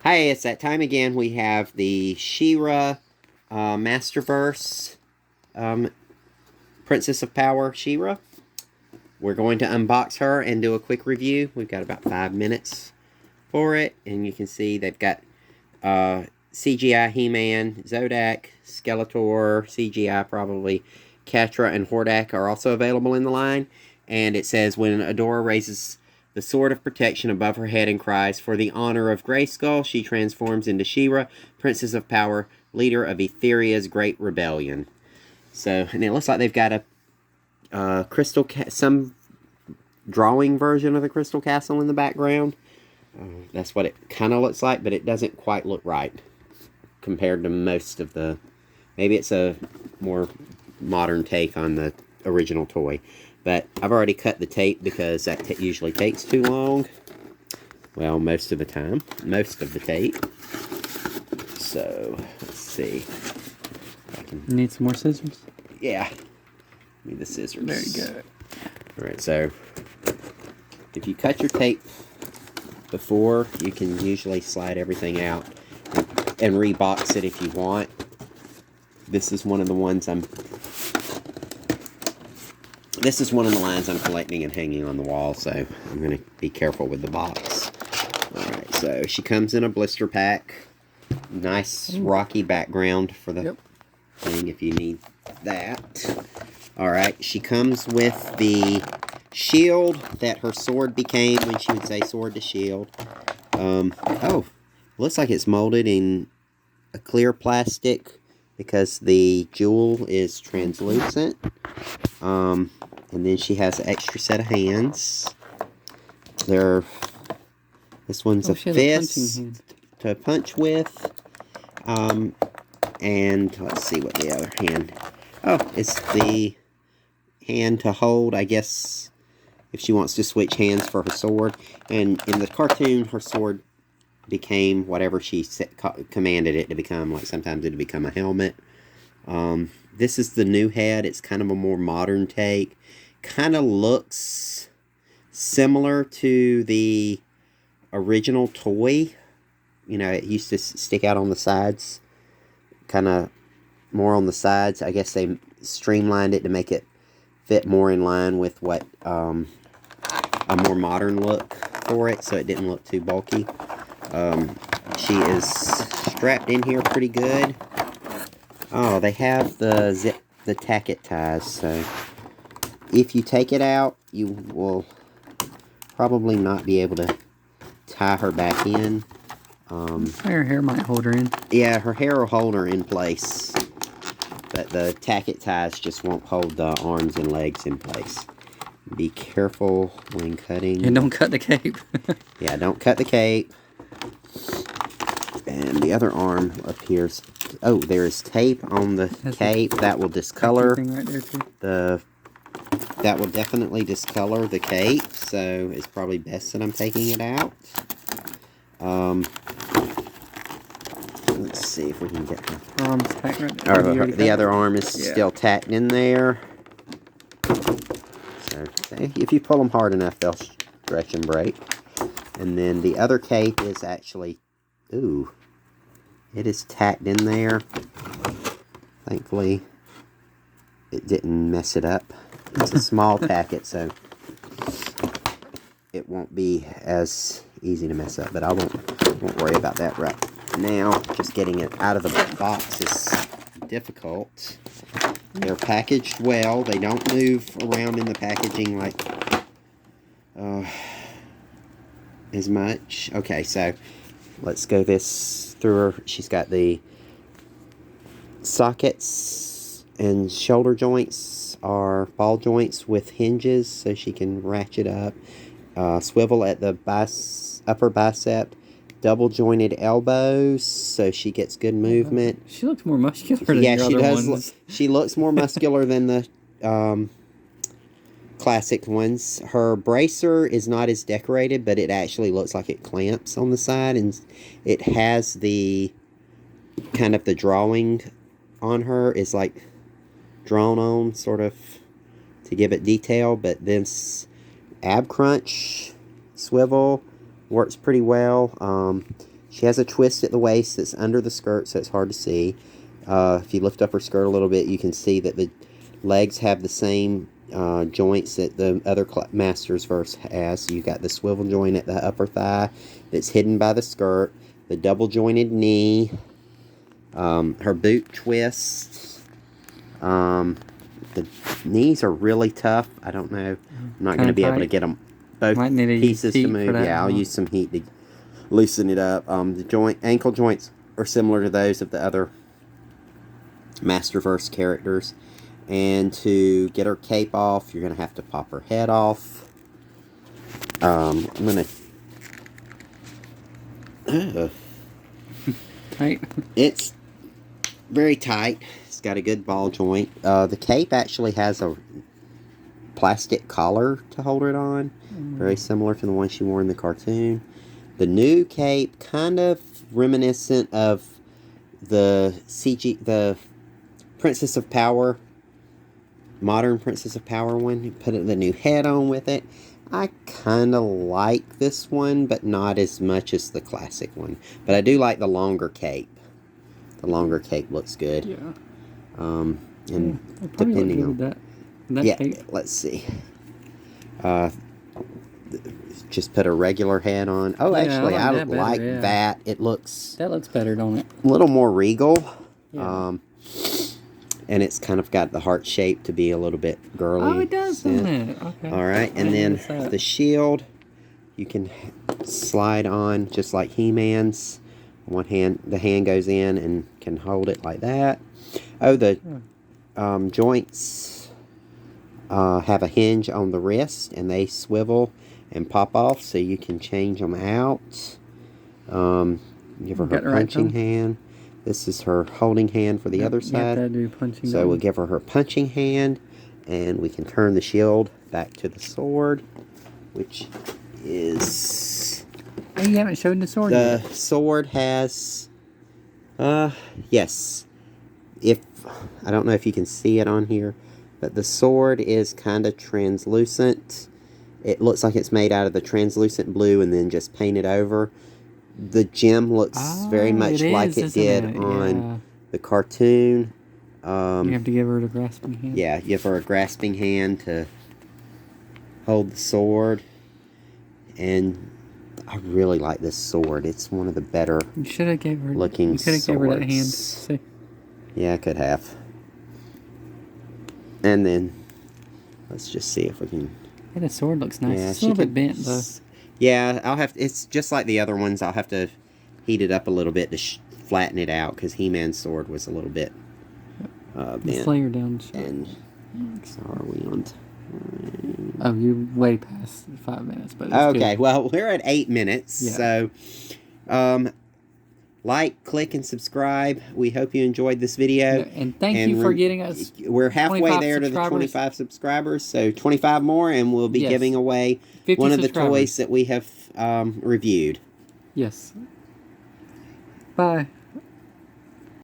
Hey, it's that time again. We have the She-Ra Masterverse um, Princess of Power She-Ra. We're going to unbox her and do a quick review. We've got about 5 minutes for it. And you can see they've got CGI He-Man, Zodak, Skeletor, CGI probably, Catra, and Hordak are also available in the line. And it says, when Adora raises the sword of protection above her head and cries, "For the honor of Grayskull," she transforms into She-Ra, Princess of Power, leader of Etheria's Great Rebellion. So, and it looks like they've got a some drawing version of the Crystal Castle in the background. That's what it kind of looks like, but it doesn't quite look right compared to most of the... Maybe it's a more modern take on the original toy. But I've already cut the tape because that usually takes too long. Well, most of the time. Most of the tape. So, let's see. Need some more scissors? Yeah. Need the scissors. Very good. Alright, so if you cut your tape before, you can usually slide everything out and rebox it if you want. This is one of the ones This is one of the lines I'm collecting and hanging on the wall, so I'm going to be careful with the box. Alright, so she comes in a blister pack. Nice rocky background for the thing if you need that. Alright, she comes with the shield that her sword became when she would say sword to shield. Oh, looks like it's molded in a clear plastic because the jewel is translucent. And then she has an extra set of hands. This one's a fist to punch with. And let's see what the other hand... Oh, it's the hand to hold, I guess, if she wants to switch hands for her sword. And in the cartoon, her sword became whatever she commanded it to become. Like sometimes it would become a helmet. This is the new head. It's kind of a more modern take. Kind of looks similar to the original toy. You know, it used to stick out on the sides. Kind of more on the sides. I guess they streamlined it to make it fit more in line with what a more modern look for it, so it didn't look too bulky. She is strapped in here pretty good. Oh, they have the tacket ties, so if you take it out, you will probably not be able to tie her back in. Her hair might hold her in. Yeah, her hair will hold her in place, but the tacket ties just won't hold the arms and legs in place. Be careful when cutting. And don't cut the cape. Yeah, don't cut the cape. And the other arm appears... Oh, there is tape on the cape. That will discolor. Right there too. That will definitely discolor the cape, so it's probably best that I'm taking it out. Let's see if we can get her arm's tacked right there. the other arm is still tacked in there. So if you pull them hard enough, they'll stretch and break. And then the other cape is actually... Ooh. It is tacked in there. Thankfully, it didn't mess it up. It's a small tacket, so it won't be as easy to mess up. But I won't worry about that right now. Just getting it out of the box is difficult. They're packaged well. They don't move around in the packaging like as much. Okay, so let's go this through her. She's got the sockets and shoulder joints are ball joints with hinges so she can ratchet up. Swivel at the upper bicep. Double jointed elbows so she gets good movement. She looks more muscular than the other ones. She looks more muscular than the classic ones. Her bracer is not as decorated, but it actually looks like it clamps on the side, and it has the kind of the drawing on her is like drawn on sort of to give it detail, but this ab crunch swivel works pretty well. She has a twist at the waist that's under the skirt, so it's hard to see. If you lift up her skirt a little bit, you can see that the legs have the same joints that the other Masterverse has. You got the swivel joint at the upper thigh that's hidden by the skirt, the double jointed knee, her boot twists. The knees are really tough. I don't know. I'm not going to be able to get them both pieces to move. Yeah, I'll use some heat to loosen it up. The ankle joints are similar to those of the other Masterverse characters. And to get her cape off, you're going to have to pop her head off. I'm going to... Tight. It's very tight. It's got a good ball joint. The cape actually has a plastic collar to hold it on. Very similar to the one she wore in the cartoon. The new cape, kind of reminiscent of the the Princess of Power, modern Princess of Power one. You put the new head on with it. I kind of like this one, but not as much as the classic one. But I do like the longer cape. The longer cape looks good. Yeah. And depending on that yeah, cape. Let's see. Just put a regular head on. Oh, yeah, actually, I like that. It looks... That looks better, don't it? A little more regal. Yeah. And it's kind of got the heart shape to be a little bit girly. Oh, it does, doesn't it? Okay. All right, and then the shield, you can slide on just like He-Man's. One hand, the hand goes in and can hold it like that. Oh, the joints have a hinge on the wrist, and they swivel and pop off, so you can change them out. Give her her punching hand. This is her holding hand for the other side. So we'll give her her punching hand, and we can turn the shield back to the sword, which is... Oh, you haven't shown the sword yet. The sword has... yes. I don't know if you can see it on here, but the sword is kind of translucent. It looks like it's made out of the translucent blue and then just painted over. The gem looks very much like it did on the cartoon. You have to give her the grasping hand. Yeah, give her a grasping hand to hold the sword. And I really like this sword. It's one of the better looking swords. You should have gave her that hand. See? Yeah, I could have. And then, let's just see if we can... Yeah, the sword looks nice. It's a little bit bent, though. Yeah, it's just like the other ones. I'll have to heat it up a little bit to flatten it out, because He-Man's sword was a little bit bent. Let's lay her down. And so are we on time? Oh, you're way past 5 minutes. But okay, well, we're at 8 minutes. Yeah. So, like, click, and subscribe. We hope you enjoyed this video. Yeah, and thank you for getting us. We're halfway there to the 25 subscribers. So 25 more, and we'll be giving away one of the toys that we have reviewed. Yes. Bye.